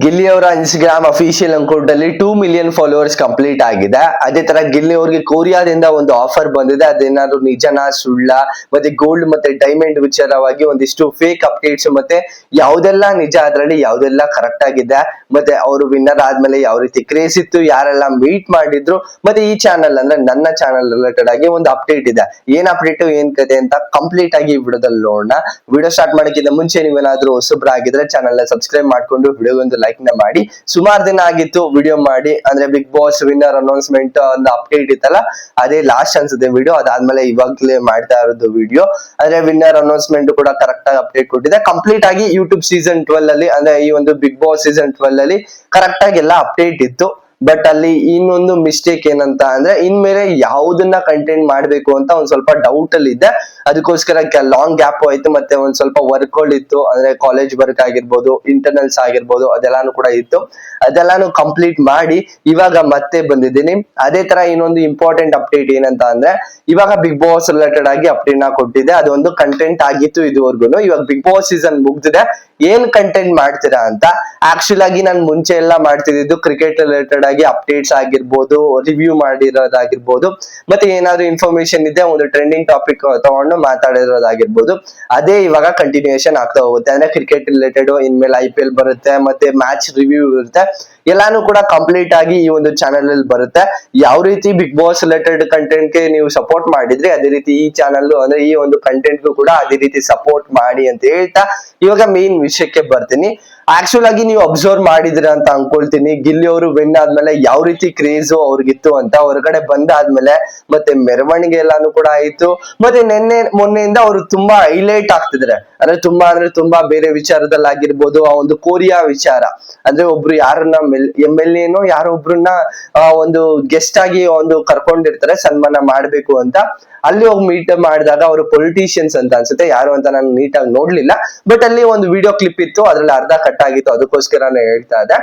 ಗಿಲ್ಲಿ ಅವರ Instagram official account ಅಲ್ಲಿ 2 million followers complete ಆಗಿದೆ. ಅದೇ ತರ ಗಿಲ್ಲಿ ಅವರಿಗೆ ಕೊರಿಯಾದಿಂದ ಒಂದು ಆಫರ್ ಬಂದಿದೆ. ಅದೇನಾದ್ರು ನಿಜನಾ ಸುಳ್ಳ, ಮತ್ತೆ ಗೋಲ್ಡ್ ಮತ್ತೆ ಡೈಮಂಡ್ ವಿಚಾರವಾಗಿ ಒಂದಿಷ್ಟು ಫೇಕ್ ಅಪ್ಡೇಟ್ಸ್ ಮತ್ತೆ ಯಾವ್ದೆಲ್ಲ ನಿಜ ಅದ್ರಲ್ಲಿ ಯಾವ್ದೆಲ್ಲ ಕರೆಕ್ಟ್ ಆಗಿದೆ, ಮತ್ತೆ ಅವರು ವಿನ್ನರ್ ಆದ್ಮೇಲೆ ಯಾವ ರೀತಿ ಕ್ರೇಜ್ ಇತ್ತು, ಯಾರೆಲ್ಲ ಮೀಟ್ ಮಾಡಿದ್ರು, ಮತ್ತೆ ಈ ಚಾನಲ್ ಅಂದ್ರೆ ನನ್ನ ಚಾನಲ್ ರಿಲೇಟೆಡ್ ಆಗಿ ಒಂದು ಅಪ್ಡೇಟ್ ಇದೆ. ಏನ್ ಅಪ್ಡೇಟ್ ಏನ್ ಕತೆ ಅಂತ ಕಂಪ್ಲೀಟ್ ಆಗಿ ವಿಡಿಯೋದಲ್ಲಿ ನೋಡೋಣ. ವಿಡಿಯೋ ಸ್ಟಾರ್ಟ್ ಮಾಡೋಕ್ಕಿಂತ ಮುಂಚೆ ನೀವೇನಾದ್ರೂ ಹೊಸಬ್ರಾಗಿದ್ರೆ ಚಾನಲ್ ನ ಸಬ್ಸ್ಕ್ರೈಬ್ ಮಾಡ್ಕೊಂಡು ವಿಡಿಯೋ ಒಂದು ಲೈಕ್ ನ ಮಾಡಿ. ಸುಮಾರು ದಿನ ಆಗಿತ್ತು ವಿಡಿಯೋ ಮಾಡಿ, ಅಂದ್ರೆ ಬಿಗ್ ಬಾಸ್ ವಿನ್ನರ್ ಅನೌನ್ಸ್ಮೆಂಟ್ ಒಂದು ಅಪ್ಡೇಟ್ ಇತ್ತಲ್ಲ, ಅದೇ ಲಾಸ್ಟ್ ಅನ್ಸುತ್ತೆ ವಿಡಿಯೋ. ಅದಾದ್ಮೇಲೆ ಇವಾಗ್ಲೇ ಮಾಡ್ತಾ ಇರೋದು ವಿಡಿಯೋ. ಅಂದ್ರೆ ವಿನ್ನರ್ ಅನೌನ್ಸ್ಮೆಂಟ್ ಕೂಡ ಕರೆಕ್ಟ್ ಆಗಿ ಅಪ್ಡೇಟ್ ಕೊಟ್ಟಿದೆ. ಕಂಪ್ಲೀಟ್ ಆಗಿ ಯೂಟ್ಯೂಬ್ ಸೀಸನ್ 12 ಅಲ್ಲಿ, ಅಂದ್ರೆ ಈ ಒಂದು ಬಿಗ್ ಬಾಸ್ ಸೀಸನ್ 12 ಅಲ್ಲಿ ಕರೆಕ್ಟ್ ಆಗಿ ಎಲ್ಲ ಅಪ್ಡೇಟ್ ಇತ್ತು. ಬಟ್ ಅಲ್ಲಿ ಇನ್ನೊಂದು ಮಿಸ್ಟೇಕ್ ಏನಂತ ಅಂದ್ರೆ, ಇನ್ಮೇಲೆ ಯಾವ್ದನ್ನ ಕಂಟೆಂಟ್ ಮಾಡ್ಬೇಕು ಅಂತ ಒಂದ್ ಸ್ವಲ್ಪ ಡೌಟ್ ಅಲ್ಲಿ ಇದೆ. ಅದಕ್ಕೋಸ್ಕರ ಲಾಂಗ್ ಗ್ಯಾಪ್ ಆಯ್ತು. ಮತ್ತೆ ಒಂದ್ ಸ್ವಲ್ಪ ವರ್ಕ್ ಇತ್ತು, ಅಂದ್ರೆ ಕಾಲೇಜ್ ವರ್ಕ್ ಆಗಿರ್ಬೋದು, ಇಂಟರ್ನಲ್ಸ್ ಆಗಿರ್ಬೋದು, ಅದೆಲ್ಲಾನು ಕೂಡ ಇತ್ತು. ಅದೆಲ್ಲಾನು ಕಂಪ್ಲೀಟ್ ಮಾಡಿ ಇವಾಗ ಮತ್ತೆ ಬಂದಿದ್ದೀನಿ. ಅದೇ ತರ ಇನ್ನೊಂದು ಇಂಪಾರ್ಟೆಂಟ್ ಅಪ್ಡೇಟ್ ಏನಂತ ಅಂದ್ರೆ, ಇವಾಗ ಬಿಗ್ ಬಾಸ್ ರಿಲೇಟೆಡ್ ಆಗಿ ಅಪ್ಡೇಟ್ ನ ಕೊಟ್ಟಿದೆ. ಅದೊಂದು ಕಂಟೆಂಟ್ ಆಗಿತ್ತು ಇದುವರೆಗೂ. ಇವಾಗ ಬಿಗ್ ಬಾಸ್ ಸೀಸನ್ ಮುಗ್ದಿದೆ, ಏನ್ ಕಂಟೆಂಟ್ ಮಾಡ್ತೀರಾ ಅಂತ. ಆಕ್ಚುಲ್ ಆಗಿ ನಾನು ಮುಂಚೆ ಎಲ್ಲ ಮಾಡ್ತಿದ್ದು ಕ್ರಿಕೆಟ್ ರಿಲೇಟೆಡ್ ಆಗಿ ಅಪ್ಡೇಟ್ಸ್ ಆಗಿರ್ಬೋದು, ರಿವ್ಯೂ ಮಾಡಿರೋದಾಗಿರ್ಬೋದು, ಮತ್ತೆ ಏನಾದ್ರು ಇನ್ಫಾರ್ಮೇಶನ್ ಇದೆ ಒಂದು ಟ್ರೆಂಡಿಂಗ್ ಟಾಪಿಕ್ ತಗೊಂಡು ಮಾತಾಡಿರೋದಾಗಿರ್ಬೋದು. ಅದೇ ಇವಾಗ ಕಂಟಿನ್ಯೂಯೇಷನ್ ಆಗ್ತಾ ಹೋಗುತ್ತೆ. ಅಂದ್ರೆ ಕ್ರಿಕೆಟ್ ರಿಲೇಟೆಡ್ ಇನ್ಮೇಲೆ IPL ಬರುತ್ತೆ, ಮತ್ತೆ ಮ್ಯಾಚ್ ರಿವ್ಯೂ ಇರುತ್ತೆ, ಎಲ್ಲಾನು ಕೂಡ ಕಂಪ್ಲೀಟ್ ಆಗಿ ಈ ಒಂದು ಚಾನೆಲ್ ಅಲ್ಲಿ ಬರುತ್ತೆ. ಯಾವ ರೀತಿ ಬಿಗ್ ಬಾಸ್ ರಿಲೇಟೆಡ್ ಕಂಟೆಂಟ್ ಗೆ ನೀವು ಸಪೋರ್ಟ್ ಮಾಡಿದ್ರಿ, ಅದೇ ರೀತಿ ಈ ಚಾನಲ್ ಅಂದ್ರೆ ಈ ಒಂದು ಕಂಟೆಂಟ್ ಕೂಡ ಅದೇ ರೀತಿ ಸಪೋರ್ಟ್ ಮಾಡಿ ಅಂತ ಹೇಳ್ತಾ ಇವಾಗ ಮೇನ್ ವಿಷಯಕ್ಕೆ ಬರ್ತೀನಿ. ಆಕ್ಚುಲ್ ಆಗಿ ನೀವು ಅಬ್ಸರ್ವ್ ಮಾಡಿದ್ರ ಅಂತ ಅನ್ಕೊಳ್ತೀನಿ, ಗಿಲ್ಲಿ ಅವರು ವಿನ್ ಆದ್ಮೇಲೆ ಯಾವ ರೀತಿ ಕ್ರೇಜ್ ಅವ್ರಿಗಿತ್ತು ಅಂತ. ಹೊರಗಡೆ ಬಂದಾದ್ಮೇಲೆ ಮತ್ತೆ ಮೆರವಣಿಗೆ ಎಲ್ಲಾನು ಕೂಡ ಆಯ್ತು. ಮತ್ತೆ ಮೊನ್ನೆಯಿಂದ ಅವರು ತುಂಬಾ ಹೈಲೈಟ್ ಆಗ್ತಿದ್ರೆ, ಅಂದ್ರೆ ತುಂಬಾ ಬೇರೆ ವಿಚಾರದಲ್ಲಿ ಆಗಿರ್ಬೋದು. ಆ ಒಂದು ಕೊರಿಯಾ ವಿಚಾರ ಅಂದ್ರೆ ಒಬ್ರು ಯಾರನ್ನ MLA ಯಾರೋ ಒಬ್ರನ್ನ ಒಂದು ಗೆಸ್ಟ್ ಆಗಿ ಒಂದು ಕರ್ಕೊಂಡಿರ್ತಾರೆ ಸನ್ಮಾನ ಮಾಡ್ಬೇಕು ಅಂತ. ಅಲ್ಲಿ ಹೋಗಿ ಮೀಟ್ ಮಾಡಿದಾಗ ಅವರು ಪೊಲಿಟಿಷಿಯನ್ಸ್ ಅಂತ ಅನ್ಸುತ್ತೆ, ಯಾರು ಅಂತ ನಾನು ನೀಟಾಗಿ ನೋಡ್ಲಿಲ್ಲ. ಬಟ್ ಅಲ್ಲಿ ಒಂದು ವಿಡಿಯೋ ಕ್ಲಿಪ್ ಇತ್ತು, ಅದ್ರಲ್ಲಿ ಅರ್ಧ ಕಟ್ ಆಗಿತ್ತು. ಅದಕ್ಕೋಸ್ಕರ ನಾನು ಹೇಳ್ತಾ ಇದ್ದೆ,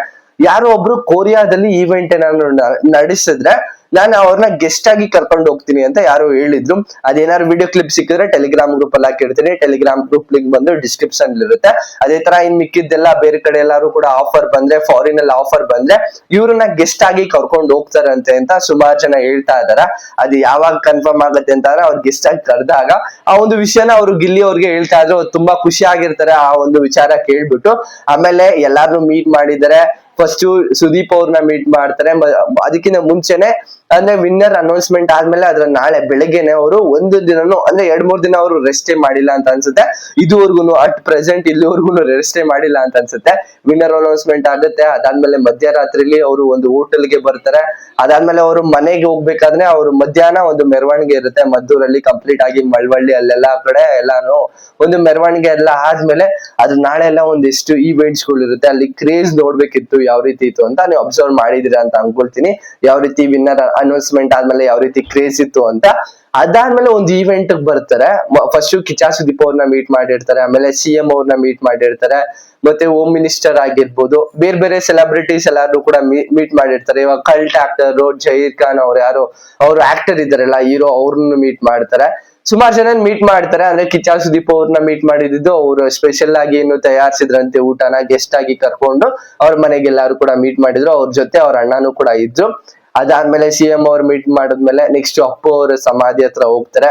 ಯಾರೋ ಒಬ್ರು ಕೊರಿಯಾದಲ್ಲಿ ಈವೆಂಟ್ ಏನಾದ್ರು ನಡೆಸಿದ್ರೆ ನಾನು ಅವ್ರನ್ನ ಗೆಸ್ಟ್ ಆಗಿ ಕರ್ಕೊಂಡು ಹೋಗ್ತೀನಿ ಅಂತ ಯಾರು ಹೇಳಿದ್ರು. ಅದೇನಾದ್ರು ವಿಡಿಯೋ ಕ್ಲಿಪ್ ಸಿಕ್ಕಿದ್ರೆ ಟೆಲಿಗ್ರಾಮ್ ಗ್ರೂಪ್ ಅಲ್ಲಿ ಹಾಕಿರ್ತೀನಿ. ಟೆಲಿಗ್ರಾಮ್ ಗ್ರೂಪ್ ಲಿಂಕ್ ಬಂದು ಡಿಸ್ಕ್ರಿಪ್ಷನ್ ಇರುತ್ತೆ. ಅದೇ ತರ ಇನ್ ಮಿಕ್ಕಿದ್ದೆಲ್ಲ ಬೇರೆ ಕಡೆ ಎಲ್ಲಾರು ಕೂಡ ಆಫರ್ ಬಂದ್ರೆ, ಫಾರಿನ್ ಅಲ್ಲಿ ಆಫರ್ ಬಂದ್ರೆ ಇವ್ರನ್ನ ಗೆಸ್ಟ್ ಆಗಿ ಕರ್ಕೊಂಡು ಹೋಗ್ತಾರಂತೆ ಅಂತ ಸುಮಾರು ಜನ ಹೇಳ್ತಾ ಇದಾರೆ. ಅದು ಯಾವಾಗ ಕನ್ಫರ್ಮ್ ಆಗುತ್ತೆ ಅಂತಂದ್ರೆ ಅವ್ರು ಗೆಸ್ಟ್ ಆಗಿ ಕರೆದಾಗ ಆ ಒಂದು ವಿಷಯನ ಅವರು ಗಿಲ್ಲಿ ಅವ್ರಿಗೆ ಹೇಳ್ತಾ ಇದ್ರು. ತುಂಬಾ ಖುಷಿ ಆಗಿರ್ತಾರೆ ಆ ಒಂದು ವಿಚಾರ ಕೇಳ್ಬಿಟ್ಟು. ಆಮೇಲೆ ಎಲ್ಲಾರು ಮೀಟ್ ಮಾಡಿದ್ದಾರೆ. ಫಸ್ಟ್ ಸುದೀಪ್ ಅವ್ರನ್ನ ಮೀಟ್ ಮಾಡ್ತಾರೆ. ಅದಕ್ಕಿಂತ ಮುಂಚೆನೆ ಅಂದ್ರೆ ವಿನ್ನರ್ ಅನೌನ್ಸ್ಮೆಂಟ್ ಆದ್ಮೇಲೆ ಅದ್ರ ನಾಳೆ ಬೆಳಗ್ಗೆನೆ ಅವರು ಒಂದು ದಿನನು ಅಂದ್ರೆ 2-3 ದಿನ ಅವರು ರೆಸ್ಟೇ ಮಾಡಿಲ್ಲ ಅಂತ ಅನ್ಸುತ್ತೆ. ಇದುವರೆಗೂ ಅಟ್ ಪ್ರೆಸೆಂಟ್ ಇಲ್ಲಿವರೆಗೂ ರೆಸ್ಟೇ ಮಾಡಿಲ್ಲ ಅಂತ ಅನ್ಸುತ್ತೆ. ವಿನ್ನರ್ ಅನೌನ್ಸ್ಮೆಂಟ್ ಆಗುತ್ತೆ, ಅದಾದ್ಮೇಲೆ ಮಧ್ಯರಾತ್ರಿಲಿ ಅವರು ಒಂದು ಹೋಟೆಲ್ಗೆ ಬರ್ತಾರೆ. ಅದಾದ್ಮೇಲೆ ಅವರು ಮನೆಗೆ ಹೋಗ್ಬೇಕಾದ್ರೆ ಅವರು ಮಧ್ಯಾಹ್ನ ಒಂದು ಮೆರವಣಿಗೆ ಇರುತ್ತೆ ಮದ್ದೂರಲ್ಲಿ, ಕಂಪ್ಲೀಟ್ ಆಗಿ ಮಳವಳ್ಳಿ ಅಲ್ಲೆಲ್ಲಾ ಕಡೆ ಎಲ್ಲಾನು ಒಂದು ಮೆರವಣಿಗೆ ಎಲ್ಲ ಆದ್ಮೇಲೆ ಅದು ನಾಳೆ ಎಲ್ಲ ಒಂದಿಷ್ಟು ಈವೆಂಟ್ಸ್ ಗಳು ಇರುತ್ತೆ. ಅಲ್ಲಿ ಕ್ರೇಜ್ ನೋಡ್ಬೇಕಿತ್ತು ಯಾವ ರೀತಿ ಇತ್ತು ಅಂತ. ನೀವು ಅಬ್ಸರ್ವ್ ಮಾಡಿದಿರ ಅಂತ ಅನ್ಕೊಳ್ತೀನಿ, ಯಾವ ರೀತಿ ವಿನ್ನರ್ ಅನೌನ್ಸ್ಮೆಂಟ್ ಆದ್ಮೇಲೆ ಯಾವ ರೀತಿ ಕ್ರೇಜ್ ಇತ್ತು ಅಂತ. ಅದಾದ್ಮೇಲೆ ಒಂದು ಈವೆಂಟ್ ಬರ್ತಾರೆ. ಫಸ್ಟ್ ಕಿಚ್ಚ ಸುದೀಪ್ ಅವ್ರನ್ನ ಮೀಟ್ ಮಾಡಿರ್ತಾರೆ, ಆಮೇಲೆ CM ಅವ್ರನ್ನ ಮೀಟ್ ಮಾಡಿರ್ತಾರೆ, ಮತ್ತೆ ಹೋಮ್ ಮಿನಿಸ್ಟರ್ ಆಗಿರ್ಬೋದು, ಬೇರೆ ಬೇರೆ ಸೆಲೆಬ್ರಿಟೀಸ್ ಎಲ್ಲಾರು ಕೂಡ ಮೀಟ್ ಮಾಡಿರ್ತಾರೆ. ಇವಾಗ ಕಲ್ಟ್ ಆಕ್ಟರ್ ಜಹೀರ್ ಖಾನ್ ಅವ್ರು ಯಾರು ಅವ್ರು ಆಕ್ಟರ್ ಇದಾರಲ್ಲ ಹೀರೋ, ಅವ್ರನ್ನ ಮೀಟ್ ಮಾಡ್ತಾರೆ. ಸುಮಾರು ಜನ ಮೀಟ್ ಮಾಡ್ತಾರೆ. ಅಂದ್ರೆ ಕಿಚ್ಚ ಸುದೀಪ್ ಅವ್ರನ್ನ ಮೀಟ್ ಮಾಡಿದ್ದು ಅವ್ರು ಸ್ಪೆಷಲ್ ಆಗಿ ಏನು ತಯಾರಿಸಿದ್ರಂತೆ ಊಟನ, ಗೆಸ್ಟ್ ಆಗಿ ಕರ್ಕೊಂಡು ಅವ್ರ ಮನೆಗೆ ಎಲ್ಲಾರು ಕೂಡ ಮೀಟ್ ಮಾಡಿದ್ರು. ಅವ್ರ ಜೊತೆ ಅವ್ರ ಅಣ್ಣನೂ ಕೂಡ ಇದ್ರು. ಅದಾದ್ಮೇಲೆ CM ಅವ್ರು ಮೀಟ್ ಮಾಡಿದ್ಮೇಲೆ ನೆಕ್ಸ್ಟ್ ಅಪ್ಪು ಅವ್ರ ಸಮಾಧಿ ಹತ್ರ ಹೋಗ್ತಾರೆ.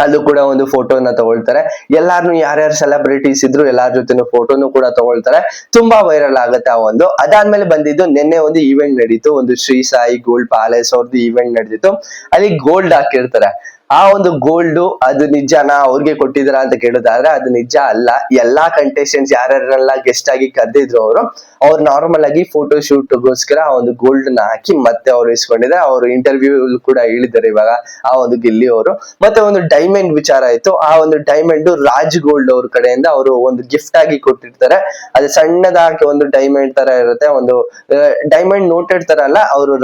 ಅಲ್ಲೂ ಕೂಡ ಒಂದು ಫೋಟೋನ ತಗೊಳ್ತಾರೆ. ಎಲ್ಲಾರು ಯಾರ್ಯಾರು ಸೆಲೆಬ್ರಿಟೀಸ್ ಇದ್ರು ಎಲ್ಲಾರ ಜೊತೆ ಫೋಟೋನು ಕೂಡ ತಗೊಳ್ತಾರೆ. ತುಂಬಾ ವೈರಲ್ ಆಗುತ್ತೆ ಆ ಒಂದು. ಅದಾದ್ಮೇಲೆ ಬಂದಿದ್ದು ನಿನ್ನೆ ಒಂದು ಈವೆಂಟ್ ನಡೀತು, ಒಂದು ಶ್ರೀ ಸಾಯಿ ಗೋಲ್ಡ್ ಪ್ಯಾಲೇಸ್ ಅವ್ರದ್ದು ಈವೆಂಟ್ ನಡೆದಿತ್ತು. ಅಲ್ಲಿ ಗೋಲ್ಡ್ ಹಾಕಿರ್ತಾರೆ. ಆ ಒಂದು ಗೋಲ್ಡ್ ಅದು ನಿಜನಾ ಅವ್ರಿಗೆ ಕೊಟ್ಟಿದ್ರ ಅಂತ ಕೇಳಿದಾದ್ರೆ ಅದು ನಿಜ ಅಲ್ಲ. ಎಲ್ಲಾ ಕಂಟೆಸ್ಟೆಂಟ್ಸ್ ಯಾರ್ಯಾರೆಲ್ಲ ಗೆಸ್ಟ್ ಆಗಿ ಕರೆದಿದ್ರು ಅವ್ರು ನಾರ್ಮಲ್ ಆಗಿ ಫೋಟೋ ಶೂಟ್ಗೋಸ್ಕರ ಆ ಒಂದು ಗೋಲ್ಡ್ ನ ಹಾಕಿ ಮತ್ತೆ ಅವ್ರು ಇಸ್ಕೊಂಡಿದ್ದಾರೆ. ಅವ್ರು ಇಂಟರ್ವ್ಯೂ ಕೂಡ ಹೇಳಿದ್ದಾರೆ ಇವಾಗ ಆ ಒಂದು ಗಿಲ್ಲಿ ಅವರು. ಮತ್ತೆ ಒಂದು ಡೈಮಂಡ್ ವಿಚಾರ ಆಯ್ತು. ಆ ಒಂದು ಡೈಮಂಡ್ ರಾಜ್ ಗೋಲ್ಡ್ ಅವ್ರ ಕಡೆಯಿಂದ ಅವರು ಒಂದು ಗಿಫ್ಟ್ ಆಗಿ ಕೊಟ್ಟಿರ್ತಾರೆ. ಅದು ಸಣ್ಣದಾಗಿ ಒಂದು ಡೈಮಂಡ್ ತರ ಇರುತ್ತೆ, ಒಂದು ಡೈಮಂಡ್ ನೋಟೆಡ್ ತರ ಅಲ್ಲ, ಅವರು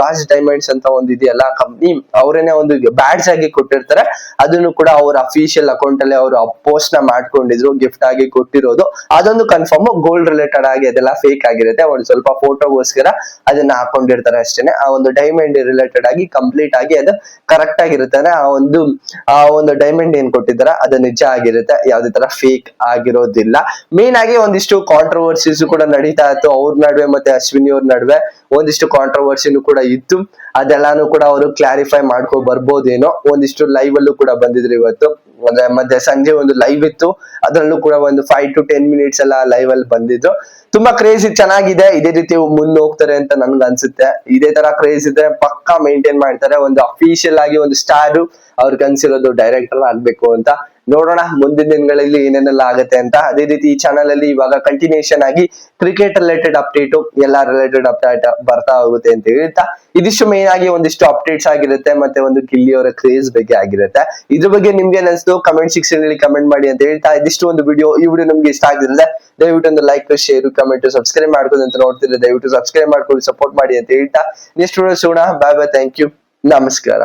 ರಾಜ್ ಡೈಮಂಡ್ಸ್ ಅಂತ ಒಂದು ಇದೆಯಲ್ಲ ಕಂಪ್ನಿ, ಅವರೇನೆ ಒಂದು ಬ್ಯಾಡ್ಜ್ ಆಗಿ ಕೊಟ್ಟಿರ್ತಾರೆ. ಅದನ್ನು ಕೂಡ ಅವ್ರ ಅಫಿಷಿಯಲ್ ಅಕೌಂಟ್ ಅಲ್ಲಿ ಅವರು ಪೋಸ್ಟ್ ನ ಮಾಡ್ಕೊಂಡಿದ್ರು, ಗಿಫ್ಟ್ ಆಗಿ ಕೊಟ್ಟಿರೋದು. ಅದೊಂದು ಕನ್ಫರ್ಮ್. ಗೋಲ್ಡ್ ರಿಲೇಟೆಡ್ ಆಗಿ ಅದೆಲ್ಲ ಫೇಕ್ ಆಗಿರುತ್ತೆ, ಒಂದ್ ಸ್ವಲ್ಪ ಫೋಟೋಗೋಸ್ಕರ ಅದನ್ನ ಹಾಕೊಂಡಿರ್ತಾರೆ ಅಷ್ಟೇನೆ. ಆ ಒಂದು ಡೈಮಂಡ್ ರಿಲೇಟೆಡ್ ಆಗಿ ಕಂಪ್ಲೀಟ್ ಆಗಿ ಅದು ಕರೆಕ್ಟ್ ಆಗಿರುತ್ತೆ. ಆ ಒಂದು ಡೈಮಂಡ್ ಏನ್ ಕೊಟ್ಟಿದಾರ ಅದು ನಿಜ ಆಗಿರುತ್ತೆ, ಯಾವ್ದೇ ತರ ಫೇಕ್ ಆಗಿರೋದಿಲ್ಲ. ಮೇನ್ ಆಗಿ ಒಂದಿಷ್ಟು ಕಾಂಟ್ರವರ್ಸೀಸ್ ಕೂಡ ನಡೀತಾ ಇತ್ತು ಅವ್ರ ನಡುವೆ ಮತ್ತೆ ಅಶ್ವಿನಿ ಅವ್ರ ನಡುವೆ. ಒಂದಿಷ್ಟು ಕಾಂಟ್ರವರ್ಸಿನೂ ಕೂಡ ಇತ್ತು, ಅದೆಲ್ಲಾನು ಕೂಡ ಅವರು ಕ್ಲಾರಿಫೈ ಮಾಡ್ಕೊ ಬರ್ಬೋದೇನೋ. ಒಂದಿಷ್ಟು ಲೈವ್ ಅಲ್ಲೂ ಕೂಡ ಬಂದಿದ್ರು ಇವತ್ತು, ಮತ್ತೆ ಸಂಜೆ ಒಂದು ಲೈವ್ ಇತ್ತು, ಅದ್ರಲ್ಲೂ ಕೂಡ ಒಂದು 5 to 10 minutes ಎಲ್ಲ ಲೈವ್ ಅಲ್ಲಿ ಬಂದಿದ್ರು. ತುಂಬಾ ಕ್ರೇಜ್ ಚೆನ್ನಾಗಿದೆ, ಇದೇ ರೀತಿ ಮುಂದೆ ಹೋಗ್ತಾರೆ ಅಂತ ನನ್ಗೆ ಅನ್ಸುತ್ತೆ. ಇದೇ ತರ ಕ್ರೇಜ್ ಇದ್ರೆ ಪಕ್ಕಾ ಮೇಂಟೈನ್ ಮಾಡ್ತಾರೆ. ಒಂದು ಅಫಿಷಿಯಲ್ ಆಗಿ ಒಂದು ಸ್ಟಾರ್ ಅವ್ರಿಗೆ ಅನ್ಸಿರೋದು ಡೈರೆಕ್ಟರ್ ಆಗ್ಬೇಕು ಅಂತ. ನೋಡೋಣ ಮುಂದಿನ ದಿನಗಳಲ್ಲಿ ಏನೇನೆಲ್ಲ ಆಗುತ್ತೆ ಅಂತ. ಅದೇ ರೀತಿ ಈ ಚಾನಲ್ ಅಲ್ಲಿ ಇವಾಗ ಕಂಟಿನ್ಯೂಷನ್ ಆಗಿ ಕ್ರಿಕೆಟ್ ರಿಲೇಟೆಡ್ ಅಪ್ಡೇಟ್, ಎಲ್ಲಾ ರಿಲೇಟೆಡ್ ಅಪ್ಡೇಟ್ ಬರ್ತಾ ಹೋಗುತ್ತೆ ಅಂತ ಹೇಳ್ತಾ, ಇದಿಷ್ಟು ಮೇನ್ ಆಗಿ ಒಂದಿಷ್ಟು ಅಪ್ಡೇಟ್ಸ್ ಆಗಿರುತ್ತೆ, ಮತ್ತೆ ಒಂದು ಗಿಲ್ಲಿ ಅವರ ಕ್ರೇಜ್ ಬಗ್ಗೆ ಆಗಿರುತ್ತೆ. ಇದ್ರ ಬಗ್ಗೆ ನಿಮ್ಗೆ ಅನಿಸ್ತು ಕಮೆಂಟ್ ಸೆಕ್ಷನ್ ಅಲ್ಲಿ ಕಮೆಂಟ್ ಮಾಡಿ ಅಂತ ಹೇಳ್ತಾ, ಇದಿಷ್ಟು ಒಂದು ವಿಡಿಯೋ. ಈ ವಿಡಿಯೋ ನಿಮ್ಗೆ ಇಷ್ಟ ಆಗಿದ್ರೆ ದಯವಿಟ್ಟು ಒಂದು ಲೈಕ್, ಶೇರ್, ಕಮೆಂಟ್, ಸಬ್ಸ್ಕ್ರೈಬ್ ಮಾಡ್ಕೊಂಡು ಅಂತ ನೋಡ್ತಿದ್ರೆ ದಯವಿಟ್ಟು ಸಬ್ಸ್ಕ್ರೈಬ್ ಮಾಡ್ಕೊಂಡು ಸಪೋರ್ಟ್ ಮಾಡಿ ಅಂತ ಹೇಳ್ತಾ, ನೆಕ್ಸ್ಟ್ ವಿಡಿಯೋ ಸಿಗೋಣ. ಬಾಯ್ ಬಾಯ್, ಥ್ಯಾಂಕ್ ಯು, ನಮಸ್ಕಾರ.